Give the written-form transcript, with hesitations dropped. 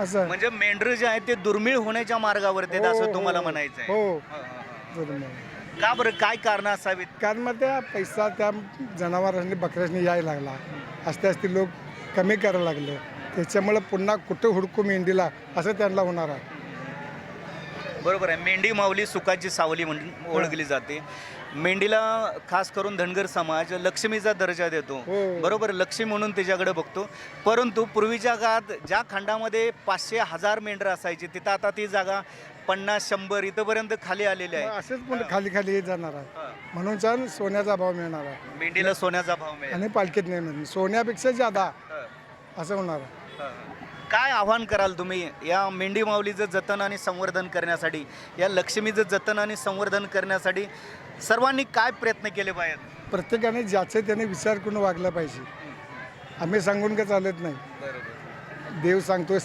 असं म्हणजे मेंढरं जे आहेत ते दुर्मिळ होण्याच्या मार्गावरती आहेत असं तुम्हाला म्हणायचं आहे. हो हा, हा, हा. दुर्मिळ. का बरं, काय कारण असावीत? कारण मग त्या पैसा त्या जनावरांनी बकऱ्यांनी यायला लागला, असते लोक कमी करायला लागले, त्याच्यामुळे पुन्हा कुठं हुडकू मेंढीला असं त्यांना होणार आहे. बरोबर आहे. मेंढी माऊली सुखाची सावली म्हणून ओळखली जाते. मेंढीला खास करून धनगर समाज लक्ष्मीचा दर्जा देतो. हो. बरोबर, लक्ष्मी म्हणून त्याच्याकडे बघतो. परंतु पूर्वीच्या काळात ज्या खंडामध्ये 500-1000 मेंढरं असायची, तिथं आता ती जागा 50-100 इथंपर्यंत खाली आलेली मग आहे. असेच पण खाली खाली येत जाणार आहे. हा. म्हणून छान सोन्याचा भाव मिळणार आहे मेंढीला सोन्याचा भाव मिळेल. आणि पालखीत नाही मिळणार, सोन्यापेक्षा जादा हा. असं होणार आहे. काय आव्हान कराल तुम्ही या मेंढी माऊलीचं जतन आणि संवर्धन करण्यासाठी, या लक्ष्मीचं जतन आणि संवर्धन करण्यासाठी सर्वांनी काय प्रयत्न केले पाहिजेत? प्रत्येकाने ज्याचे त्याने विचार करून वागलं पाहिजे. आम्ही सांगून का चालत नाही, बरोबर. देव सांगतोय